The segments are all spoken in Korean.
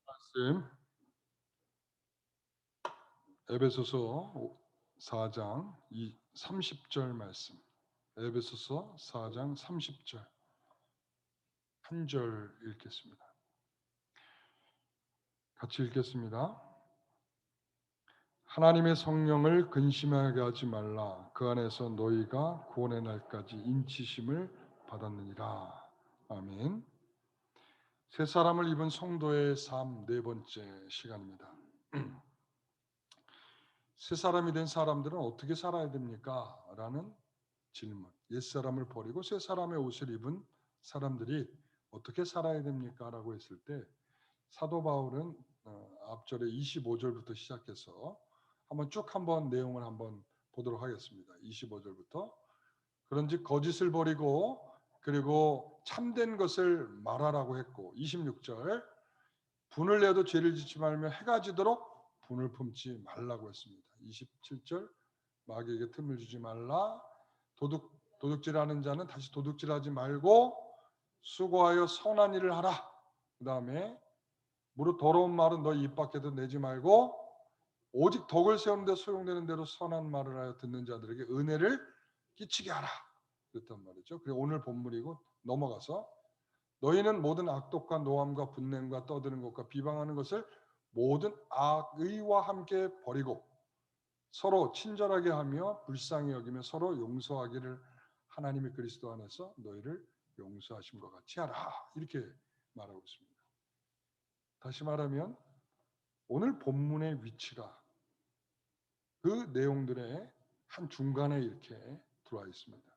말씀 에베소서 4장 30절 말씀. 에베소서 4장 30절 한 절 읽겠습니다. 같이 읽겠습니다. 하나님의 성령을 근심하게 하지 말라. 그 안에서 너희가 구원의 날까지 인치심을 받았느니라. 아멘. 새 사람을 입은 성도의 삶 네 번째 시간입니다. 새 사람이 된 사람들은 어떻게 살아야 됩니까? 라는 질문. 옛사람을 버리고 새 사람의 옷을 입은 사람들이 어떻게 살아야 됩니까? 라고 했을 때 사도 바울은 앞절에 25절부터 시작해서 한번 내용을 한번 보도록 하겠습니다. 25절부터 그런즉 거짓을 버리고 그리고 참된 것을 말하라고 했고 26절 분을 내도 죄를 짓지 말며 해가 지도록 분을 품지 말라고 했습니다. 27절 마귀에게 틈을 주지 말라. 도둑질하는 자는 다시 도둑질하지 말고 수고하여 선한 일을 하라. 그 다음에 무릇 더러운 말은 너희 입 밖에도 내지 말고 오직 덕을 세우는 데 소용되는 대로 선한 말을 하여 듣는 자들에게 은혜를 끼치게 하라. 그랬단 말이죠. 그리고 오늘 본문이고 넘어가서 너희는 모든 악독과 노함과 분냄과 떠드는 것과 비방하는 것을 모든 악의와 함께 버리고 서로 친절하게 하며 불쌍히 여기며 서로 용서하기를 하나님의 그리스도 안에서 너희를 용서하심과 같이 하라. 이렇게 말하고 있습니다. 다시 말하면 오늘 본문의 위치가 그 내용들의 한 중간에 이렇게 들어와 있습니다.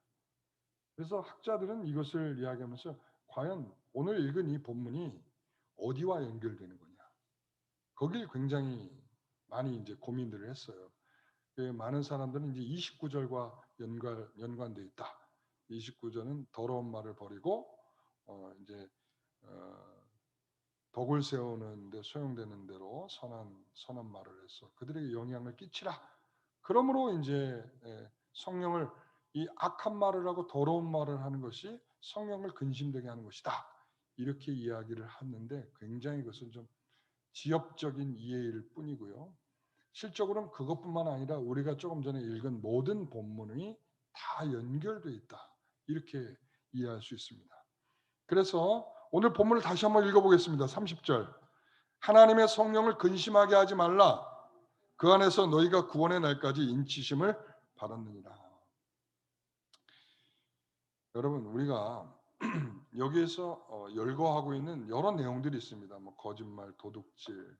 그래서 학자들은 이것을 이야기하면서 과연 오늘 읽은 이 본문이 어디와 연결되는 거냐? 거길 굉장히 많이 이제 고민들을 했어요. 많은 사람들은 이제 29절과 연관되어 있다. 29절은 더러운 말을 버리고 이제 덕을 세우는데 소용되는 대로 선한 말을 해서 그들에게 영향을 끼치라. 그러므로 이제 성령을 이 악한 말을 하고 더러운 말을 하는 것이 성령을 근심되게 하는 것이다. 이렇게 이야기를 하는데 굉장히 그것은 좀 지엽적인 이해일 뿐이고요. 실적으로는 그것뿐만 아니라 우리가 조금 전에 읽은 모든 본문이 다 연결되어 있다. 이렇게 이해할 수 있습니다. 그래서 오늘 본문을 다시 한번 읽어보겠습니다. 30절. 하나님의 성령을 근심하게 하지 말라. 그 안에서 너희가 구원의 날까지 인치심을 받았느니라. 여러분 우리가 여기에서 열거하고 있는 여러 내용들이 있습니다. 뭐 거짓말, 도둑질,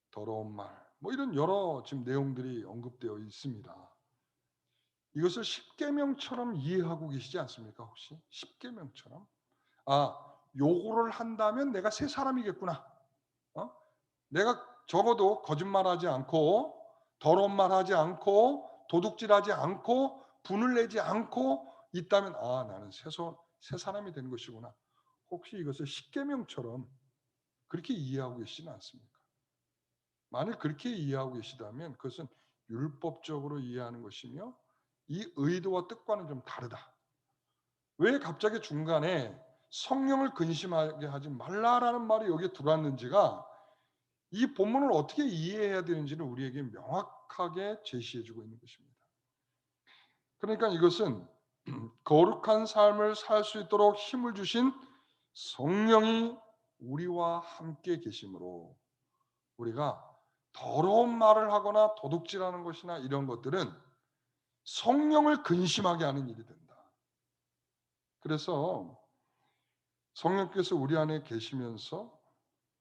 더러운 말, 뭐 이런 여러 지금 내용들이 언급되어 있습니다. 이것을 십계명처럼 이해하고 계시지 않습니까? 혹시 십계명처럼? 요거를 한다면 내가 새 사람이겠구나. 내가 적어도 거짓말하지 않고 더러운 말하지 않고 도둑질하지 않고 분을 내지 않고 있다면 나는 새 사람이 된 것이구나. 혹시 이것을 십계명처럼 그렇게 이해하고 계시지는 않습니까? 만일 그렇게 이해하고 계시다면 그것은 율법적으로 이해하는 것이며 이 의도와 뜻과는 좀 다르다. 왜 갑자기 중간에 성령을 근심하게 하지 말라라는 말이 여기에 들어왔는지가 이 본문을 어떻게 이해해야 되는지를 우리에게 명확하게 제시해주고 있는 것입니다. 그러니까 이것은 거룩한 삶을 살 수 있도록 힘을 주신 성령이 우리와 함께 계심으로 우리가 더러운 말을 하거나 도둑질하는 것이나 이런 것들은 성령을 근심하게 하는 일이 된다. 그래서 성령께서 우리 안에 계시면서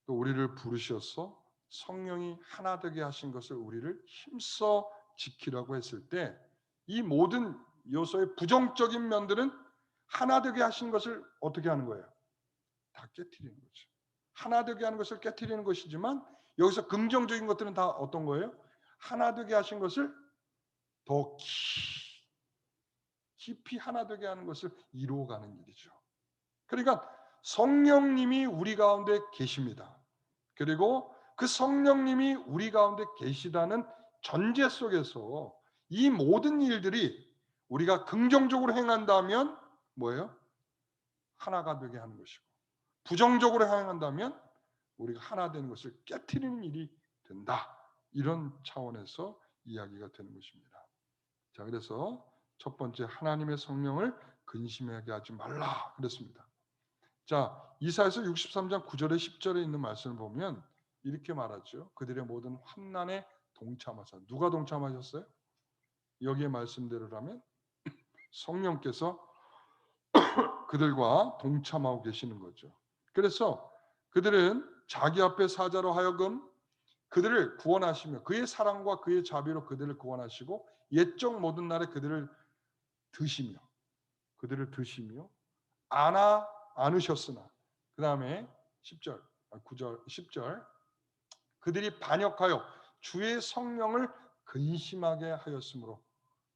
또 우리를 부르셔서 성령이 하나 되게 하신 것을 우리를 힘써 지키라고 했을 때 이 모든 요소의 부정적인 면들은 하나 되게 하신 것을 어떻게 하는 거예요? 다 깨트리는 거죠. 하나 되게 하는 것을 깨트리는 것이지만 여기서 긍정적인 것들은 다 어떤 거예요? 하나 되게 하신 것을 더 깊이 하나 되게 하는 것을 이루어가는 일이죠. 그러니까 성령님이 우리 가운데 계십니다. 그리고 그 성령님이 우리 가운데 계시다는 전제 속에서 이 모든 일들이 우리가 긍정적으로 행한다면 뭐예요? 하나가 되게 하는 것이고 부정적으로 행한다면 우리가 하나 되는 것을 깨트리는 일이 된다. 이런 차원에서 이야기가 되는 것입니다. 자, 그래서 첫 번째 하나님의 성령을 근심하게 하지 말라 그랬습니다. 자, 이사야서 63장 9절에 10절에 있는 말씀을 보면 이렇게 말하죠. 그들의 모든 환난에 동참하사. 누가 동참하셨어요? 여기에 말씀대로라면 성령께서 그들과 동참하고 계시는 거죠. 그래서 그들은 자기 앞에 사자로 하여금 그들을 구원하시며 그의 사랑과 그의 자비로 그들을 구원하시고 옛적 모든 날에 그들을 드시며 안으셨으나 그 다음에 10절 9절 10절 그들이 반역하여 주의 성령을 근심하게 하였으므로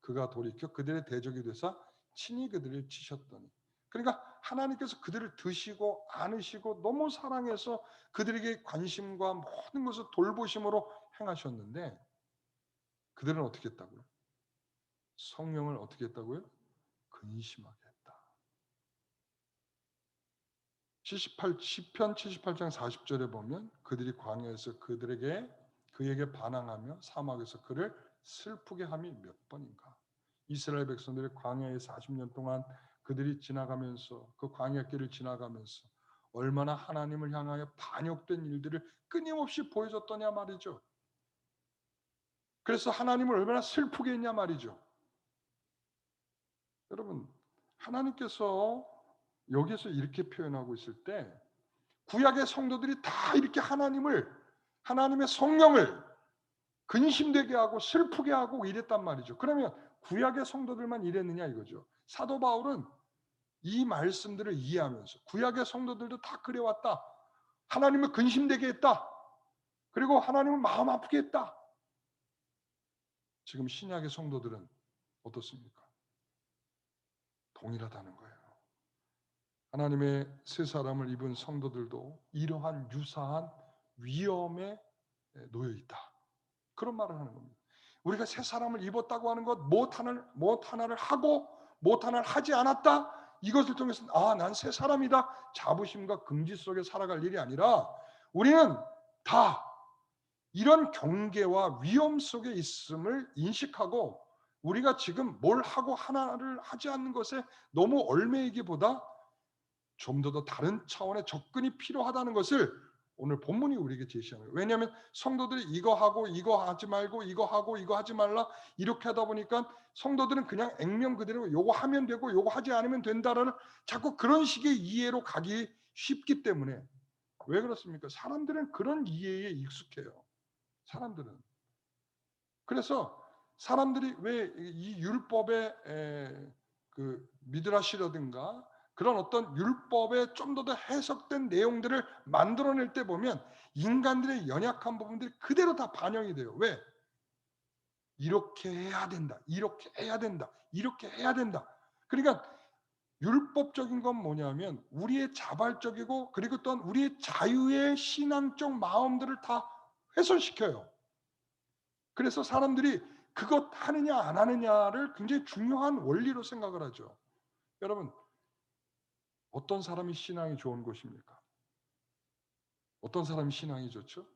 그가 돌이켜 그들의 대적이 되사 친히 그들을 치셨더니. 그러니까 하나님께서 그들을 드시고 안으시고 너무 사랑해서 그들에게 관심과 모든 것을 돌보심으로 행하셨는데 그들은 어떻게 했다고요? 성령을 어떻게 했다고요? 근심하게 했다. 시편 78장 40절에 보면 그들이 광야에서 그에게 반항하며 사막에서 그를 슬프게 함이 몇 번인가. 이스라엘 백성들이 광야에 40년 동안 그들이 지나가면서 그 광야길을 지나가면서 얼마나 하나님을 향하여 반역된 일들을 끊임없이 보여줬더냐 말이죠. 그래서 하나님을 얼마나 슬프게 했냐 말이죠. 여러분, 하나님께서 여기서 이렇게 표현하고 있을 때 구약의 성도들이 다 이렇게 하나님의 성령을 근심되게 하고 슬프게 하고 이랬단 말이죠. 그러면 구약의 성도들만 이랬느냐 이거죠. 사도 바울은 이 말씀들을 이해하면서 구약의 성도들도 다 그래왔다. 하나님을 근심되게 했다. 그리고 하나님을 마음 아프게 했다. 지금 신약의 성도들은 어떻습니까? 동일하다는 거예요. 하나님의 새 사람을 입은 성도들도 이러한 유사한 위험에 놓여 있다. 그런 말을 하는 겁니다. 우리가 새 사람을 입었다고 하는 것, 무엇 하나를 하고 무엇 하나를 하지 않았다. 이것을 통해서 난 새 사람이다. 자부심과 긍지 속에 살아갈 일이 아니라 우리는 다 이런 경계와 위험 속에 있음을 인식하고 우리가 지금 뭘 하고 하나를 하지 않는 것에 너무 얽매이기보다 좀 더 다른 차원의 접근이 필요하다는 것을 오늘 본문이 우리에게 제시하는 거예요. 왜냐하면 성도들이 이거 하고 이거 하지 말고 이거 하고 이거 하지 말라 이렇게 하다 보니까 성도들은 그냥 액면 그대로 요거 하면 되고 요거 하지 않으면 된다라는 자꾸 그런 식의 이해로 가기 쉽기 때문에. 왜 그렇습니까? 사람들은 그런 이해에 익숙해요. 사람들은. 그래서 사람들이 왜 이 율법의 그 미드라시라든가 그런 어떤 율법에 좀 더 해석된 내용들을 만들어낼 때 보면 인간들의 연약한 부분들이 그대로 다 반영이 돼요. 왜? 이렇게 해야 된다. 이렇게 해야 된다. 이렇게 해야 된다. 그러니까 율법적인 건 뭐냐면 우리의 자발적이고 그리고 또한 우리의 자유의 신앙적 마음들을 다 훼손시켜요. 그래서 사람들이 그것 하느냐 안 하느냐를 굉장히 중요한 원리로 생각을 하죠. 여러분, 어떤 사람이 신앙이 좋은 것입니까? 어떤 사람이 신앙이 좋죠?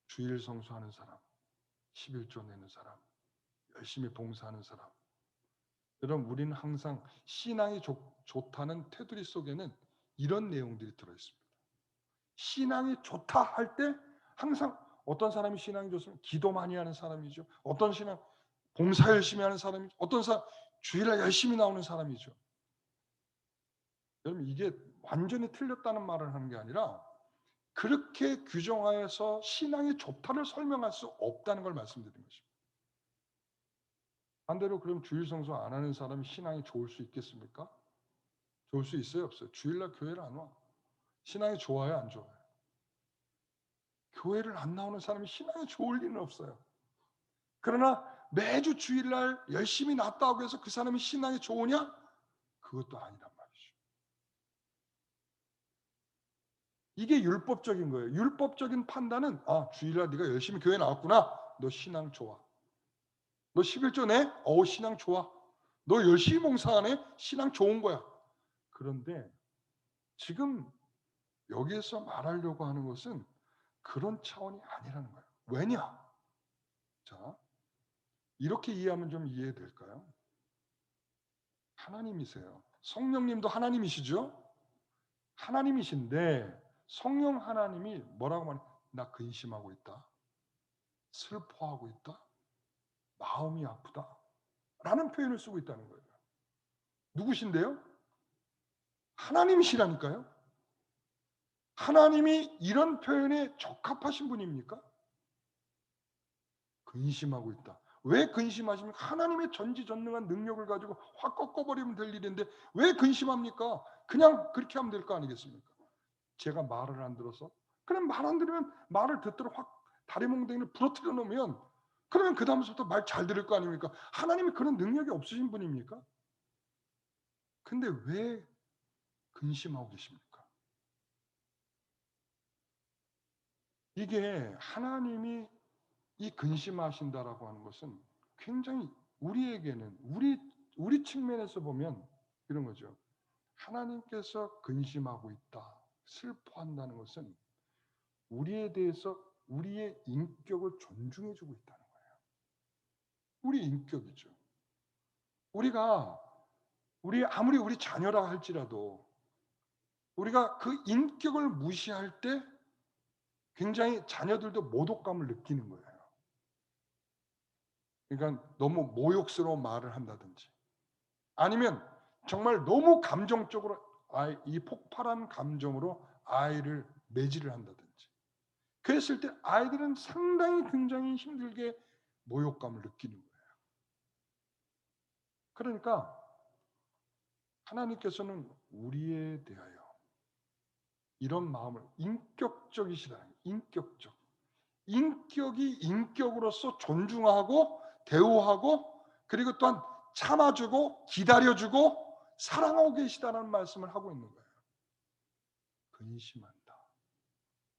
주일 성수하는 사람, 11조 내는 사람, 열심히 봉사하는 사람. 여러분, 우리는 항상 신앙이 좋다는 테두리 속에는 이런 내용들이 들어있습니다. 신앙이 좋다 할 때 항상 어떤 사람이 신앙이 좋으면 기도 많이 하는 사람이죠. 어떤 신앙 봉사 열심히 하는 사람이죠. 어떤 사람 주일날 열심히 나오는 사람이죠. 여러분 이게 완전히 틀렸다는 말을 하는 게 아니라 그렇게 규정하여서 신앙이 좋다를 설명할 수 없다는 걸 말씀드린 것입니다. 반대로 그럼 주일 성수 안 하는 사람이 신앙이 좋을 수 있겠습니까? 좋을 수 있어요, 없어요? 주일날 교회를 안 와. 신앙이 좋아요, 안 좋아요? 교회를 안 나오는 사람이 신앙이 좋을 리는 없어요. 그러나 매주 주일날 열심히 났다고 해서 그 사람이 신앙이 좋으냐? 그것도 아니란 말이죠. 이게 율법적인 거예요. 율법적인 판단은 주일날 네가 열심히 교회 나왔구나. 너 신앙 좋아. 너 11조 내? 신앙 좋아. 너 열심히 봉사하네? 신앙 좋은 거야. 그런데 지금 여기에서 말하려고 하는 것은 그런 차원이 아니라는 거예요. 왜냐? 자, 이렇게 이해하면 좀 이해될까요? 하나님이세요. 성령님도 하나님이시죠? 하나님이신데 성령 하나님이 뭐라고 말해? 나 근심하고 있다. 슬퍼하고 있다. 마음이 아프다. 라는 표현을 쓰고 있다는 거예요. 누구신데요? 하나님이시라니까요. 하나님이 이런 표현에 적합하신 분입니까? 근심하고 있다. 왜 근심하십니까? 하나님의 전지전능한 능력을 가지고 확 꺾어버리면 될 일인데 왜 근심합니까? 그냥 그렇게 하면 될 거 아니겠습니까? 제가 말을 안 들어서 그냥 말 안 들으면 말을 듣도록 확 다리몽댕이를 부러뜨려 놓으면 그러면 그 다음부터 말 잘 들을 거 아닙니까? 하나님이 그런 능력이 없으신 분입니까? 근데 왜 근심하고 계십니까? 이게 하나님이 이 근심하신다라고 하는 것은 굉장히 우리에게는 우리 측면에서 보면 이런 거죠. 하나님께서 근심하고 있다, 슬퍼한다는 것은 우리에 대해서 우리의 인격을 존중해주고 있다는 거예요. 우리 인격이죠. 아무리 우리 자녀라 할지라도 우리가 그 인격을 무시할 때 굉장히 자녀들도 모독감을 느끼는 거예요. 그러니까 너무 모욕스러운 말을 한다든지 아니면 정말 너무 감정적으로 이 폭발한 감정으로 아이를 매질을 한다든지 그랬을 때 아이들은 상당히 굉장히 힘들게 모욕감을 느끼는 거예요. 그러니까 하나님께서는 우리에 대하여 이런 마음을 인격적이시다. 인격적. 인격이 인격으로서 존중하고 대우하고 그리고 또한 참아주고 기다려주고 사랑하고 계시다는 말씀을 하고 있는 거예요. 근심한다.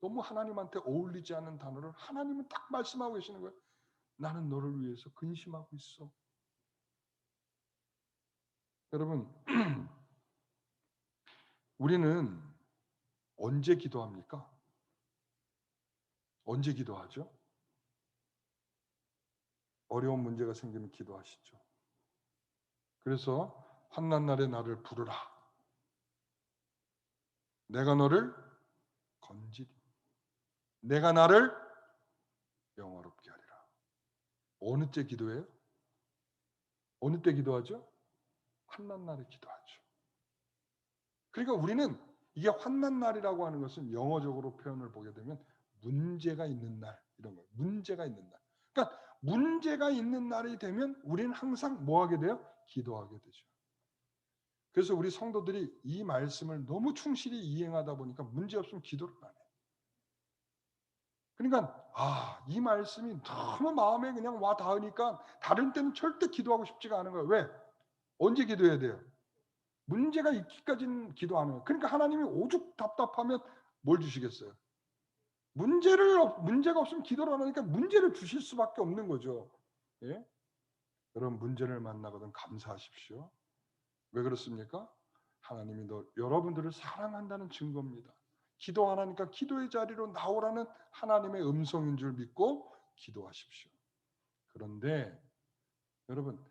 너무 하나님한테 어울리지 않는 단어를 하나님은 딱 말씀하고 계시는 거예요. 나는 너를 위해서 근심하고 있어. 여러분, 우리는 언제 기도합니까? 언제 기도하죠? 어려운 문제가 생기면 기도하시죠. 그래서 환난 날에 나를 부르라. 내가 너를 건지리. 내가 나를 영화롭게 하리라. 어느 때 기도해요? 어느 때 기도하죠? 환난 날에 기도하죠. 그러니까 우리는 이게 환난 날이라고 하는 것은 영어적으로 표현을 보게 되면 문제가 있는 날 이런 거예요. 문제가 있는 날. 그러니까 문제가 있는 날이 되면 우리는 항상 뭐 하게 돼요? 기도하게 되죠. 그래서 우리 성도들이 이 말씀을 너무 충실히 이행하다 보니까 문제 없으면 기도를 안 해요. 그러니까 이 말씀이 너무 마음에 그냥 와 닿으니까 다른 때는 절대 기도하고 싶지가 않은 거예요. 왜? 언제 기도해야 돼요? 문제가 있기까지는 기도 안 해요. 그러니까 하나님이 오죽 답답하면 뭘 주시겠어요? 문제가 없으면 기도를 안 하니까 문제를 주실 수밖에 없는 거죠. 예? 여러분 문제를 만나거든 감사하십시오. 왜 그렇습니까? 하나님이 여러분들을 사랑한다는 증거입니다. 기도 안 하니까 기도의 자리로 나오라는 하나님의 음성인 줄 믿고 기도하십시오. 그런데 여러분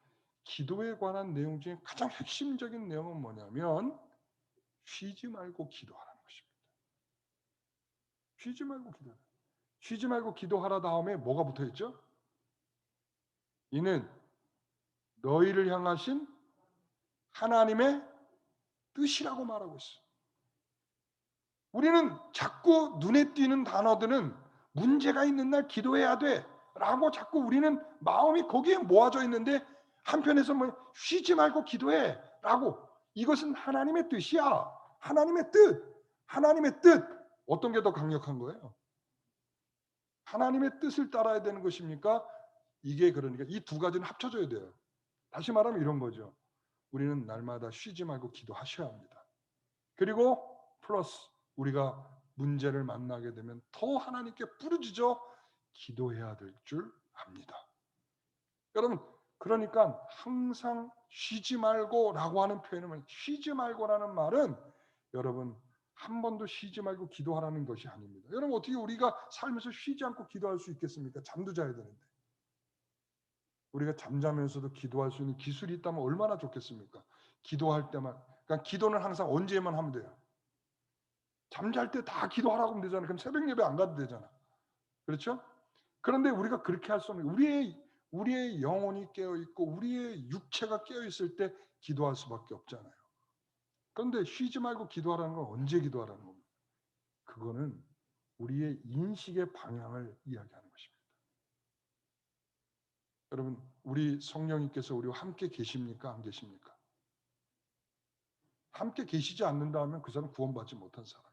기도에 관한 내용 중에 가장 핵심적인 내용은 뭐냐면 쉬지 말고 기도하라는 것입니다. 쉬지 말고 기도하라. 쉬지 말고 기도하라 다음에 뭐가 붙어 있죠? 이는 너희를 향하신 하나님의 뜻이라고 말하고 있어요. 우리는 자꾸 눈에 띄는 단어들은 문제가 있는 날 기도해야 돼 라고 자꾸 우리는 마음이 거기에 모아져 있는데 한편에서 뭐 쉬지 말고 기도해 라고 이것은 하나님의 뜻이야. 하나님의 뜻. 하나님의 뜻. 어떤 게 더 강력한 거예요? 하나님의 뜻을 따라야 되는 것입니까? 이게 그러니까 이 두 가지는 합쳐져야 돼요. 다시 말하면 이런 거죠. 우리는 날마다 쉬지 말고 기도하셔야 합니다. 그리고 플러스 우리가 문제를 만나게 되면 더 하나님께 부르짖어 기도해야 될 줄 압니다. 여러분 그러니까 항상 쉬지 말고라고 하는 표현은 쉬지 말고라는 말은 여러분 한 번도 쉬지 말고 기도하라는 것이 아닙니다. 여러분 어떻게 우리가 살면서 쉬지 않고 기도할 수 있겠습니까? 잠도 자야 되는데. 우리가 잠자면서도 기도할 수 있는 기술이 있다면 얼마나 좋겠습니까? 기도할 때만. 그러니까 기도는 항상 언제만 하면 돼요. 잠잘 때 다 기도하라고 하면 되잖아요. 그럼 새벽 예배 안 가도 되잖아. 그렇죠? 그런데 우리가 그렇게 할 수 없는 우리의 영혼이 깨어 있고 우리의 육체가 깨어 있을 때 기도할 수밖에 없잖아요. 그런데 쉬지 말고 기도하라는 건 언제 기도하라는 겁니까? 그거는 우리의 인식의 방향을 이야기하는 것입니다. 여러분, 우리 성령님께서 우리와 함께 계십니까? 안 계십니까? 함께 계시지 않는다 하면 그 사람은 구원받지 못한 사람이에요.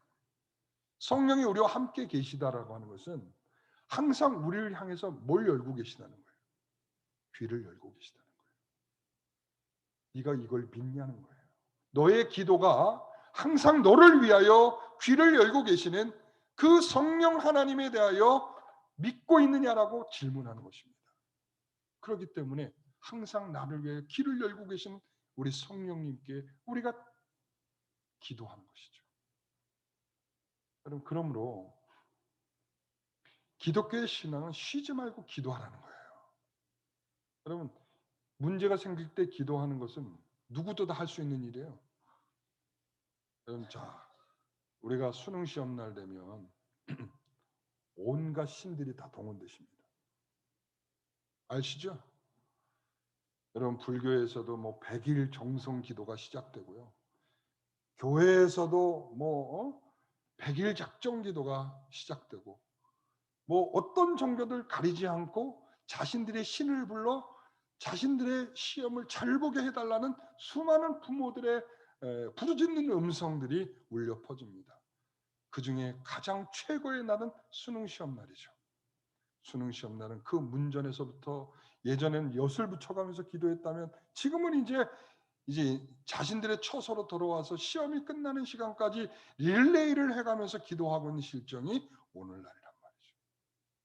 성령이 우리와 함께 계시다라고 하는 것은 항상 우리를 향해서 뭘 열고 계시다는 거예요. 귀를 열고 계시다는 거예요. 네가 이걸 믿냐는 거예요. 너의 기도가 항상 너를 위하여 귀를 열고 계시는 그 성령 하나님에 대하여 믿고 있느냐라고 질문하는 것입니다. 그렇기 때문에 항상 나를 위해 귀를 열고 계신 우리 성령님께 우리가 기도하는 것이죠. 여러분, 그러므로 기독교의 신앙은 쉬지 말고 기도하라는 거예요. 여러분, 문제가 생길 때 기도하는 것은 누구도 다 할 수 있는 일이에요. 여러분, 자, 우리가 수능 시험 날 되면 온갖 신들이 다 동원되십니다. 아시죠? 여러분, 불교에서도 뭐 100일 정성 기도가 시작되고요. 교회에서도 뭐 100일 작정 기도가 시작되고, 뭐 어떤 종교들 가리지 않고 자신들의 신을 불러 자신들의 시험을 잘 보게 해달라는 수많은 부모들의 부르짖는 음성들이 울려 퍼집니다. 그 중에 가장 최고의 날은 수능 시험 날이죠. 수능 시험 날은 그 문전에서부터 예전에는 엿을 붙여가면서 기도했다면 지금은 이제 자신들의 처소로 돌아와서 시험이 끝나는 시간까지 릴레이를 해가면서 기도하고 있는 실정이 오늘날이란 말이죠.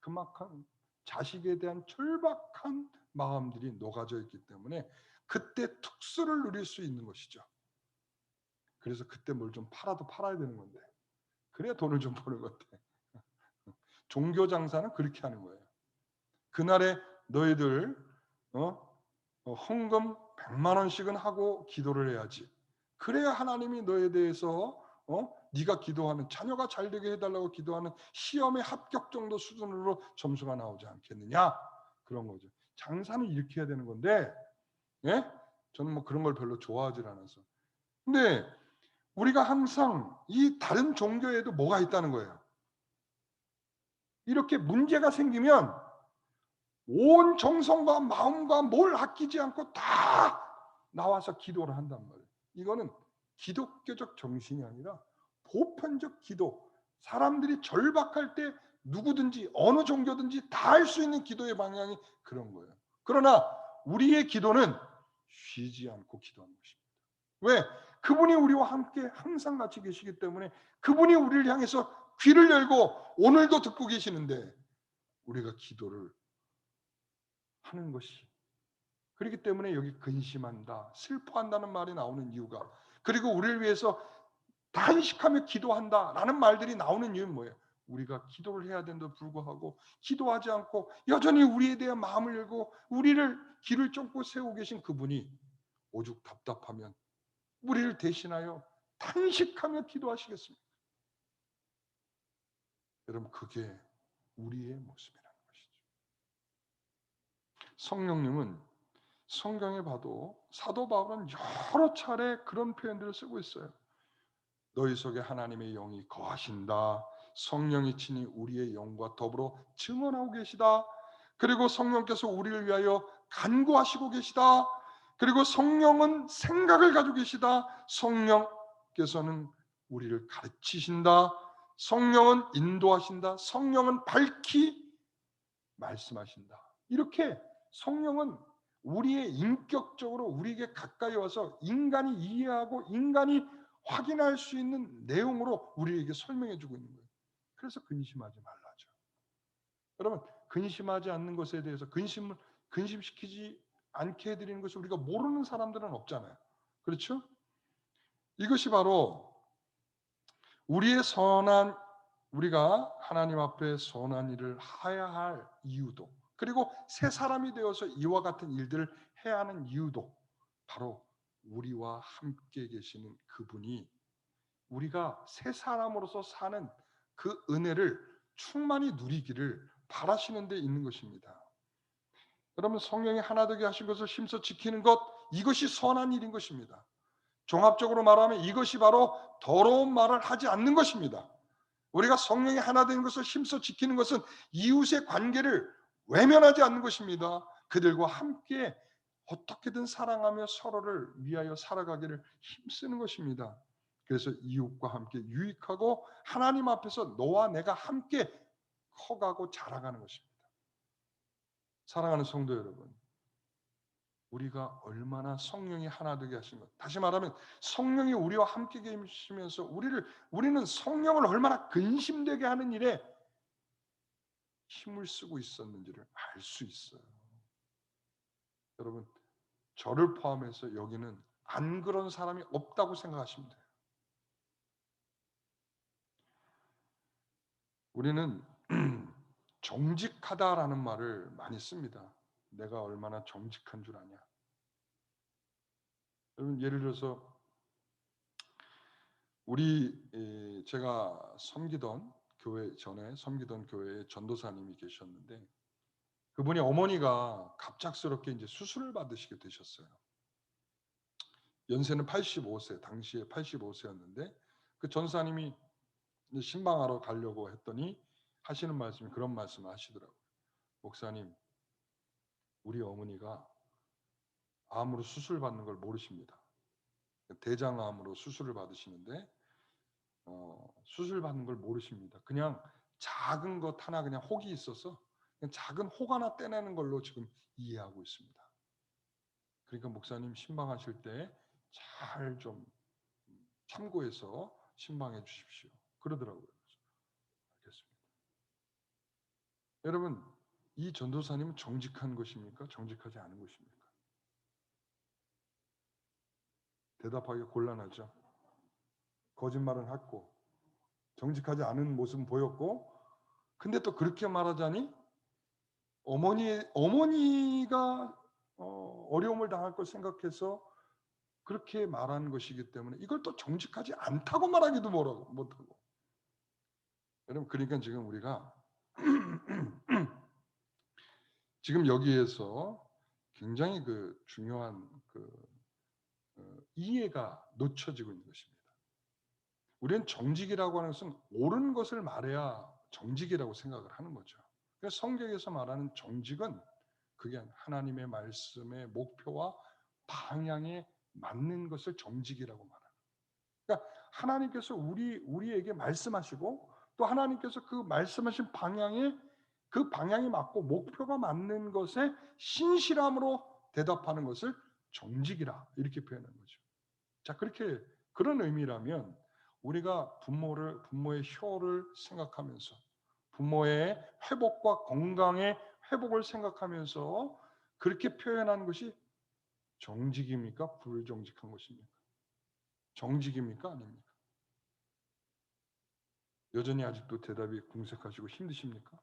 그만큼 자식에 대한 절박한 마음들이 녹아져 있기 때문에 그때 특수를 누릴 수 있는 것이죠. 그래서 그때 뭘 좀 팔아도 팔아야 되는 건데 그래야 돈을 좀 버는 것 같아. 종교 장사는 그렇게 하는 거예요. 그날에 너희들 헌금 100만 원씩은 하고 기도를 해야지. 그래야 하나님이 너에 대해서 네가 기도하는 자녀가 잘 되게 해달라고 기도하는 시험의 합격 정도 수준으로 점수가 나오지 않겠느냐 그런 거죠. 장사는 이렇게 해야 되는 건데, 예? 저는 뭐 그런 걸 별로 좋아하지 않아서. 근데 우리가 항상 이 다른 종교에도 뭐가 있다는 거예요. 이렇게 문제가 생기면 온 정성과 마음과 뭘 아끼지 않고 다 나와서 기도를 한단 말이에요. 이거는 기독교적 정신이 아니라 보편적 기도. 사람들이 절박할 때 누구든지 어느 종교든지 다 할 수 있는 기도의 방향이 그런 거예요. 그러나 우리의 기도는 쉬지 않고 기도하는 것입니다. 왜? 그분이 우리와 함께 항상 같이 계시기 때문에 그분이 우리를 향해서 귀를 열고 오늘도 듣고 계시는데 우리가 기도를 하는 것이, 그렇기 때문에 여기 근심한다, 슬퍼한다는 말이 나오는 이유가, 그리고 우리를 위해서 단식하며 기도한다라는 말들이 나오는 이유는 뭐예요? 우리가 기도를 해야 되는데도 불구하고 기도하지 않고 여전히 우리에 대한 마음을 열고 우리를 길을 쫓고 세우고 계신 그분이 오죽 답답하면 우리를 대신하여 단식하며 기도하시겠습니까? 여러분, 그게 우리의 모습이라는 것이죠. 성령님은 성경에 봐도 사도 바울은 여러 차례 그런 표현들을 쓰고 있어요. 너희 속에 하나님의 영이 거하신다. 성령이 친히 우리의 영과 더불어 증언하고 계시다. 그리고 성령께서 우리를 위하여 간구하시고 계시다. 그리고 성령은 생각을 가지고 계시다. 성령께서는 우리를 가르치신다. 성령은 인도하신다. 성령은 밝히 말씀하신다. 이렇게 성령은 우리의 인격적으로 우리에게 가까이 와서 인간이 이해하고 인간이 확인할 수 있는 내용으로 우리에게 설명해 주고 있는 거예요. 그래서 근심하지 말라죠. 여러분, 근심하지 않는 것에 대해서 근심시키지 않게 해드리는 것을 우리가 모르는 사람들은 없잖아요. 그렇죠? 이것이 바로 우리가 하나님 앞에 선한 일을 해야 할 이유도, 그리고 새 사람이 되어서 이와 같은 일들을 해야 하는 이유도 바로 우리와 함께 계시는 그분이 우리가 새 사람으로서 사는 그 은혜를 충만히 누리기를 바라시는 데 있는 것입니다. 여러분, 성령이 하나 되게 하신 것을 힘써 지키는 것, 이것이 선한 일인 것입니다. 종합적으로 말하면 이것이 바로 더러운 말을 하지 않는 것입니다. 우리가 성령이 하나 되는 것을 힘써 지키는 것은 이웃의 관계를 외면하지 않는 것입니다. 그들과 함께 어떻게든 사랑하며 서로를 위하여 살아가기를 힘쓰는 것입니다. 그래서 이웃과 함께 유익하고 하나님 앞에서 너와 내가 함께 커가고 자라가는 것입니다. 사랑하는 성도 여러분, 우리가 얼마나 성령이 하나 되게 하신 것, 다시 말하면 성령이 우리와 함께 계시면서 우리는 성령을 얼마나 근심되게 하는 일에 힘을 쓰고 있었는지를 알 수 있어요. 여러분, 저를 포함해서 여기는 안 그런 사람이 없다고 생각하시면 돼요. 우리는 정직하다라는 말을 많이 씁니다. 내가 얼마나 정직한 줄 아냐. 여러분, 예를 들어서 제가 섬기던 전에 섬기던 교회에 전도사님이 계셨는데, 그분이 어머니가 갑작스럽게 이제 수술을 받으시게 되셨어요. 연세는 85세, 당시에 85세였는데 그 전사님이 신방하러 가려고 했더니 하시는 말씀이 그런 말씀을 하시더라고요. 목사님, 우리 어머니가 암으로 수술 받는 걸 모르십니다. 대장암으로 수술을 받으시는데 수술 받는 걸 모르십니다. 그냥 작은 것 하나, 그냥 혹이 있어서 그냥 작은 혹 하나 떼내는 걸로 지금 이해하고 있습니다. 그러니까 목사님 신방하실 때 잘 좀 참고해서 신방해 주십시오. 그러더라고요. 알겠습니다. 여러분, 이 전도사님은 정직한 것입니까? 정직하지 않은 것입니까? 대답하기 곤란하죠. 거짓말은 했고 정직하지 않은 모습은 보였고, 근데 또 그렇게 말하자니 어머니가 어려움을 당할 걸 생각해서 그렇게 말한 것이기 때문에 이걸 또 정직하지 않다고 말하기도 못하고. 여러분, 그러니까 지금 우리가 지금 여기에서 굉장히 그 중요한 이해가 놓쳐지고 있는 것입니다. 우리는 정직이라고 하는 것은 옳은 것을 말해야 정직이라고 생각을 하는 거죠. 그래서 성경에서 말하는 정직은 그게 하나님의 말씀의 목표와 방향에 맞는 것을 정직이라고 말합니다. 그러니까 하나님께서 우리에게 말씀하시고 또 하나님께서 그 말씀하신 방향에 그 방향이 맞고 목표가 맞는 것에 신실함으로 대답하는 것을 정직이라 이렇게 표현하는 거죠. 자, 그런 의미라면 우리가 부모의 효를 생각하면서 부모의 회복과 건강의 회복을 생각하면서 그렇게 표현하는 것이 정직입니까? 불정직한 것입니까? 정직입니까? 아닙니까? 여전히 아직도 대답이 궁색하시고 힘드십니까?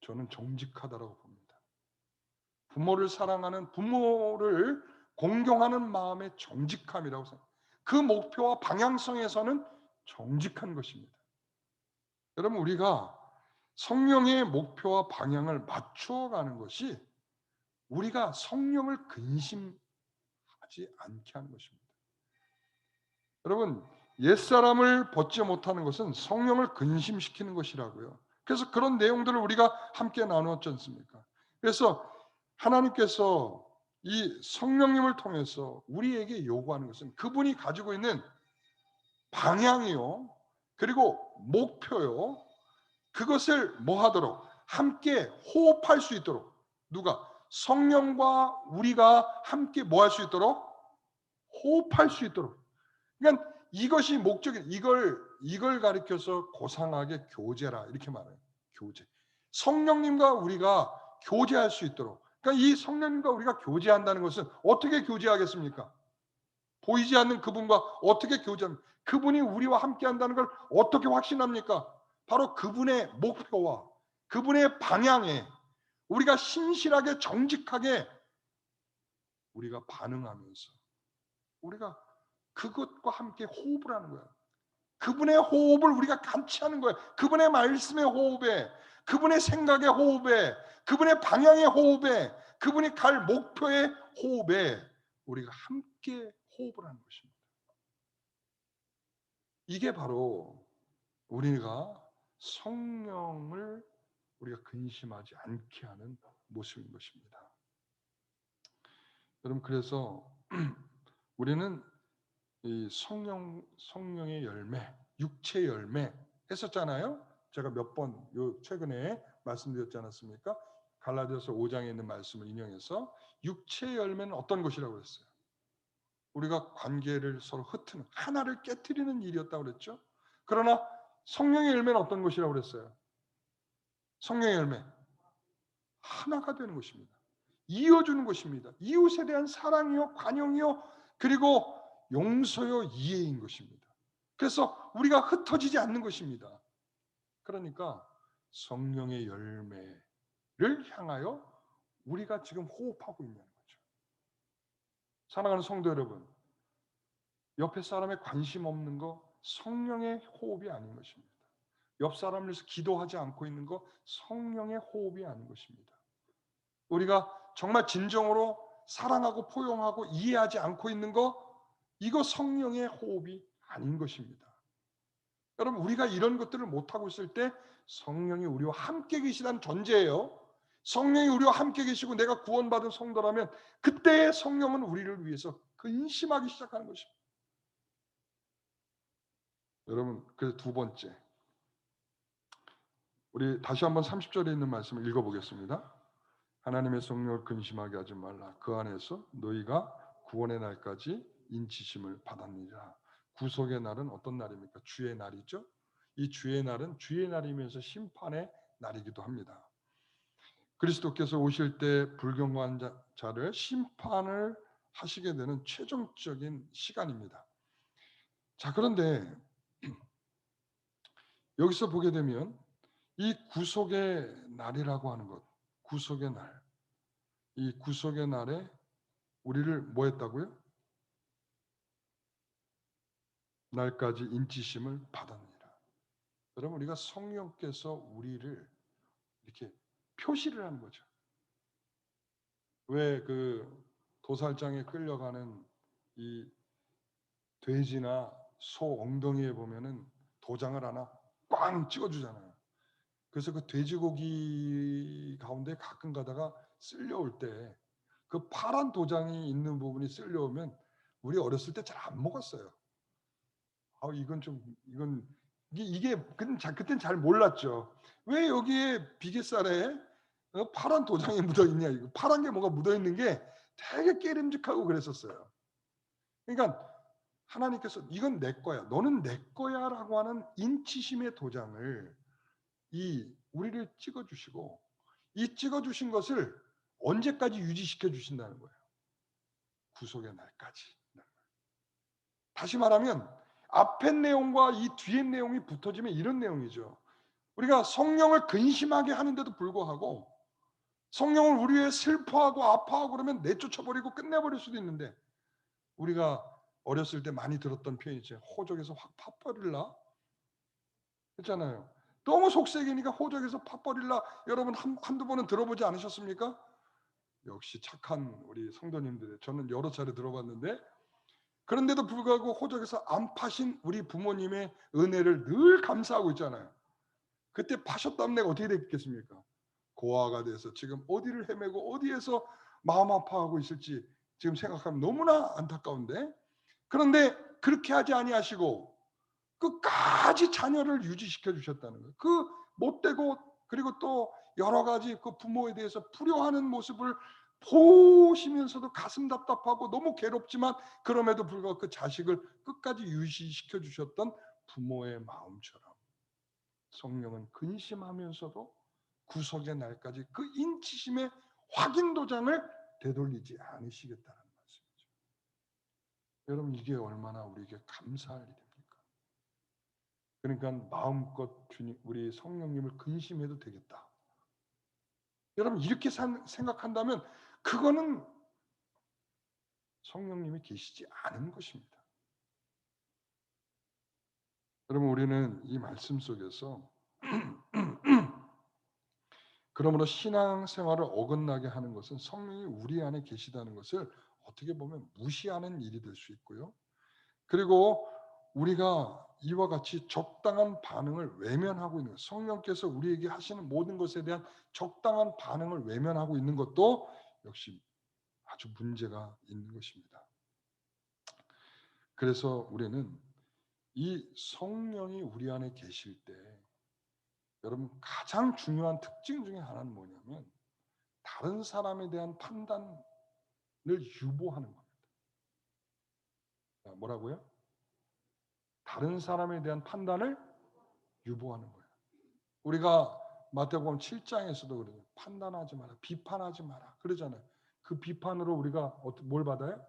저는 정직하다라고 봅니다. 부모를 사랑하는, 부모를 공경하는 마음의 정직함이라고 생각합니다. 그 목표와 방향성에서는 정직한 것입니다. 여러분, 우리가 성령의 목표와 방향을 맞추어가는 것이 우리가 성령을 근심하지 않게 하는 것입니다. 여러분, 옛사람을 벗지 못하는 것은 성령을 근심시키는 것이라고요. 그래서 그런 내용들을 우리가 함께 나누었지 않습니까? 그래서 하나님께서 이 성령님을 통해서 우리에게 요구하는 것은 그분이 가지고 있는 방향이요, 그리고 목표요, 그것을 뭐 하도록 함께 호흡할 수 있도록, 누가? 성령과 우리가 함께 뭐 할 수 있도록? 호흡할 수 있도록. 그러니까 이것이 목적이, 이걸 가리켜서 고상하게 교제라 이렇게 말해요. 교제. 성령님과 우리가 교제할 수 있도록. 그러니까 이 성령님과 우리가 교제한다는 것은 어떻게 교제하겠습니까? 보이지 않는 그분과 어떻게 교제합니까? 그분이 우리와 함께 한다는 걸 어떻게 확신합니까? 바로 그분의 목표와 그분의 방향에 우리가 신실하게 정직하게 우리가 반응하면서 우리가 그것과 함께 호흡을 하는 거예요. 그분의 호흡을 우리가 같이 하는 거예요. 그분의 말씀의 호흡에, 그분의 생각의 호흡에, 그분의 방향의 호흡에, 그분이 갈 목표의 호흡에 우리가 함께 호흡을 하는 것입니다. 이게 바로 우리가 성령을 우리가 근심하지 않게 하는 모습인 것입니다. 여러분, 그래서 우리는 이 성령의 열매, 육체 열매 했었잖아요. 제가 몇 번 최근에 말씀드렸지 않았습니까? 갈라디아서 5장에 있는 말씀을 인용해서 육체 열매는 어떤 것이라고 했어요? 우리가 관계를 서로 흩트는, 하나를 깨트리는 일이었다고 그랬죠. 그러나 성령의 열매는 어떤 것이라고 그랬어요? 성령의 열매, 하나가 되는 것입니다. 이어주는 것입니다. 이웃에 대한 사랑이요, 관용이요, 그리고 용서요, 이해인 것입니다. 그래서 우리가 흩어지지 않는 것입니다. 그러니까 성령의 열매를 향하여 우리가 지금 호흡하고 있는 거죠. 사랑하는 성도 여러분, 옆에 사람에 관심 없는 거 성령의 호흡이 아닌 것입니다. 옆 사람을 위해서 기도하지 않고 있는 거 성령의 호흡이 아닌 것입니다. 우리가 정말 진정으로 사랑하고 포용하고 이해하지 않고 있는 거, 이거 성령의 호흡이 아닌 것입니다. 여러분, 우리가 이런 것들을 못하고 있을 때 성령이 우리와 함께 계시다는 전제예요. 성령이 우리와 함께 계시고 내가 구원받은 성도라면 그때 성령은 우리를 위해서 근심하기 시작하는 것입니다. 여러분, 그 두 번째, 우리 다시 한번 30절에 있는 말씀을 읽어보겠습니다. 하나님의 성령을 근심하게 하지 말라. 그 안에서 너희가 구원의 날까지 인치심을 받았느니라. 구속의 날은 어떤 날입니까? 주의 날이죠. 이 주의 날은 주의 날이면서 심판의 날이기도 합니다. 그리스도께서 오실 때 불경고한 자를 심판을 하시게 되는 최종적인 시간입니다. 자, 그런데 여기서 보게 되면 이 구속의 날이라고 하는 것, 구속의 날, 이 구속의 날에 우리를 뭐 했다고요? 날까지 인치심을 받았느니라. 여러분, 우리가 성령께서 우리를 이렇게 표시를 하는 거죠. 왜 그 도살장에 끌려가는 이 돼지나 소 엉덩이에 보면은 도장을 하나 꽝 찍어주잖아요. 그래서 그 돼지고기 가운데 가끔 가다가 쓸려올 때 그 파란 도장이 있는 부분이 쓸려오면 우리 어렸을 때 잘 안 먹었어요. 이건 이게 그땐 잘 몰랐죠. 왜 여기에 비계살에 파란 도장이 묻어 있냐, 이거 파란 게 뭐가 묻어 있는 게 되게 깨름직하고 그랬었어요. 그러니까 하나님께서 이건 내 거야, 너는 내 거야라고 하는 인치심의 도장을 우리를 찍어주시고 이 찍어주신 것을 언제까지 유지시켜 주신다는 거예요? 구속의 날까지. 다시 말하면 앞의 내용과 이 뒤의 내용이 붙어지면 이런 내용이죠. 우리가 성령을 근심하게 하는데도 불구하고 성령을 우리 위해 슬퍼하고 아파하고 그러면 내쫓아버리고 끝내버릴 수도 있는데, 우리가 어렸을 때 많이 들었던 표현이죠. 호적에서 확 파버릴라 했잖아요. 너무 속색이니까 호적에서 파버릴라, 여러분 한두 번은 들어보지 않으셨습니까? 역시 착한 우리 성도님들, 저는 여러 차례 들어봤는데, 그런데도 불구하고 호적에서 안 파신 우리 부모님의 은혜를 늘 감사하고 있잖아요. 그때 파셨다면 내가 어떻게 됐겠습니까? 고아가 돼서 지금 어디를 헤매고 어디에서 마음 아파하고 있을지 지금 생각하면 너무나 안타까운데, 그런데 그렇게 하지 아니하시고 끝까지 자녀를 유지시켜 주셨다는 거예요. 그 못되고 그리고 또 여러 가지 그 부모에 대해서 불효하는 모습을 보시면서도 가슴 답답하고 너무 괴롭지만 그럼에도 불구하고 그 자식을 끝까지 유지시켜 주셨던 부모의 마음처럼 성령은 근심하면서도 구속의 날까지 그 인치심의 확인 도장을 되돌리지 않으시겠다는 말씀이죠. 여러분, 이게 얼마나 우리에게 감사할 일입니까? 그러니까 마음껏 주님, 우리 성령님을 근심해도 되겠다. 여러분 이렇게 생각한다면 그거는 성령님이 계시지 않은 것입니다. 여러분 우리는 이 말씀 속에서 그러므로 신앙생활을 어긋나게 하는 것은 성령이 우리 안에 계시다는 것을 어떻게 보면 무시하는 일이 될 수 있고요. 그리고 우리가 이와 같이 적당한 반응을 외면하고 있는 것, 성령께서 우리에게 하시는 모든 것에 대한 적당한 반응을 외면하고 있는 것도 역시 아주 문제가 있는 것입니다. 그래서 우리는 이 성령이 우리 안에 계실 때 여러분 가장 중요한 특징 중에 하나는 뭐냐면 다른 사람에 대한 판단을 유보하는 겁니다. 뭐라고요? 다른 사람에 대한 판단을 유보하는 거예요. 우리가 마태복음 7장에서도 그래요. 판단하지 마라, 비판하지 마라 그러잖아요. 그 비판으로 우리가 뭘 받아요?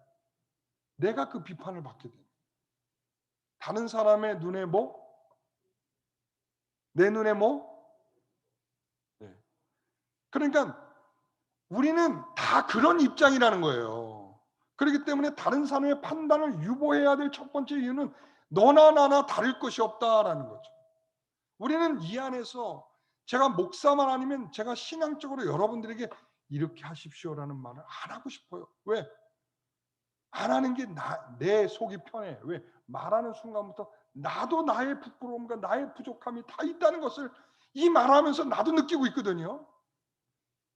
내가 그 비판을 받게 돼요. 다른 사람의 눈에 뭐? 내 눈에 뭐? 네. 그러니까 우리는 다 그런 입장이라는 거예요. 그렇기 때문에 다른 사람의 판단을 유보해야 될 첫 번째 이유는 너나 나나 다를 것이 없다라는 거죠. 우리는 이 안에서 제가 목사만 아니면 제가 신앙적으로 여러분들에게 이렇게 하십시오라는 말을 안 하고 싶어요. 왜? 안 하는 게 내 속이 편해. 왜? 말하는 순간부터 나도 나의 부끄러움과 나의 부족함이 다 있다는 것을 이 말하면서 나도 느끼고 있거든요.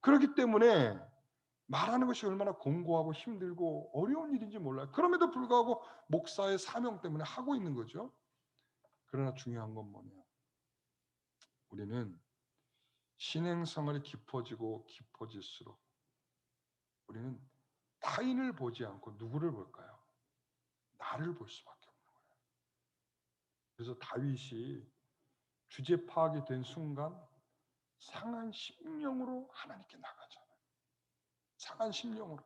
그렇기 때문에 말하는 것이 얼마나 공고하고 힘들고 어려운 일인지 몰라요. 그럼에도 불구하고 목사의 사명 때문에 하고 있는 거죠. 그러나 중요한 건 뭐냐? 우리는 신앙생활이 깊어지고 깊어질수록 우리는 타인을 보지 않고 누구를 볼까요? 나를 볼 수밖에 없는 거예요. 그래서 다윗이 주제 파악이 된 순간 상한 심령으로 하나님께 나가잖아요. 상한 심령으로.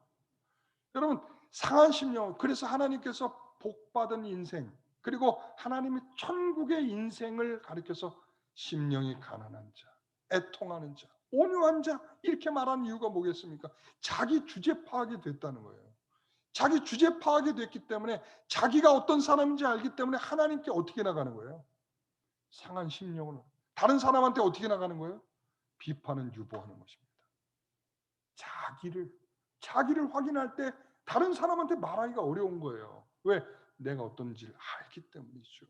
여러분 상한 심령. 그래서 하나님께서 복받은 인생 그리고 하나님이 천국의 인생을 가리켜서 심령이 가난한 자, 애통하는 자, 온유한 자 이렇게 말하는 이유가 뭐겠습니까? 자기 주제 파악이 됐다는 거예요. 자기 주제 파악이 됐기 때문에 자기가 어떤 사람인지 알기 때문에 하나님께 어떻게 나가는 거예요? 상한 심령으로. 다른 사람한테 어떻게 나가는 거예요? 비판은 유보하는 것입니다. 자기를 확인할 때 다른 사람한테 말하기가 어려운 거예요. 왜? 내가 어떤지를 알기 때문이죠.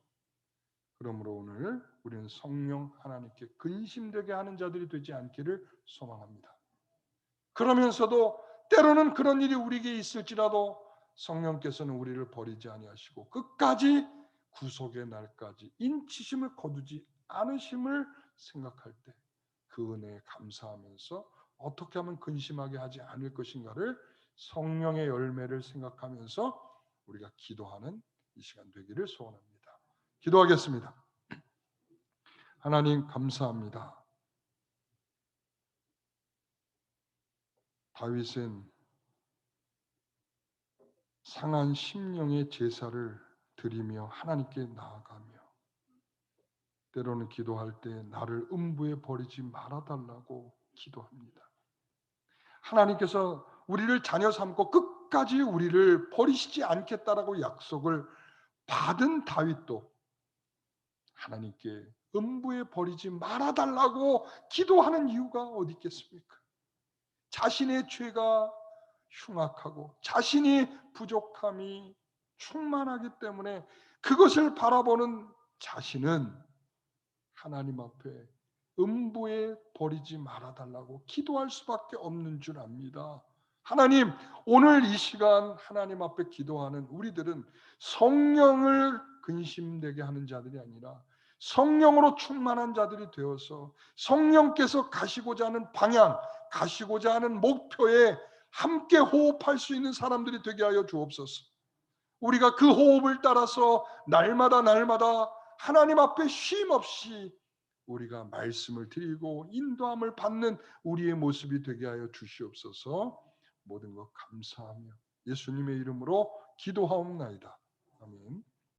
그러므로 오늘 우리는 성령 하나님께 근심되게 하는 자들이 되지 않기를 소망합니다. 그러면서도 때로는 그런 일이 우리에게 있을지라도 성령께서는 우리를 버리지 아니하시고 끝까지 구속의 날까지 인치심을 거두지 않으심을 생각할 때 그 은혜에 감사하면서 어떻게 하면 근심하게 하지 않을 것인가를 성령의 열매를 생각하면서 우리가 기도하는 이 시간 되기를 소원합니다. 기도하겠습니다. 하나님 감사합니다. 다윗은 상한 심령의 제사를 드리며 하나님께 나아가며 때로는 기도할 때 나를 음부에 버리지 말아달라고 기도합니다. 하나님께서 우리를 자녀 삼고 끝까지 우리를 버리시지 않겠다라고 약속을 받은 다윗도 하나님께 음부에 버리지 말아달라고 기도하는 이유가 어디 있겠습니까? 자신의 죄가 흉악하고 자신이 부족함이 충만하기 때문에 그것을 바라보는 자신은 하나님 앞에 음부에 버리지 말아달라고 기도할 수밖에 없는 줄 압니다. 하나님, 오늘 이 시간 하나님 앞에 기도하는 우리들은 성령을 근심되게 하는 자들이 아니라 성령으로 충만한 자들이 되어서 성령께서 가시고자 하는 방향, 가시고자 하는 목표에 함께 호흡할 수 있는 사람들이 되게 하여 주옵소서. 우리가 그 호흡을 따라서 날마다 하나님 앞에 쉼 없이 우리가 말씀을 드리고 인도함을 받는 우리의 모습이 되게 하여 주시옵소서. 모든 것 감사하며 예수님의 이름으로 기도하옵나이다. 아멘.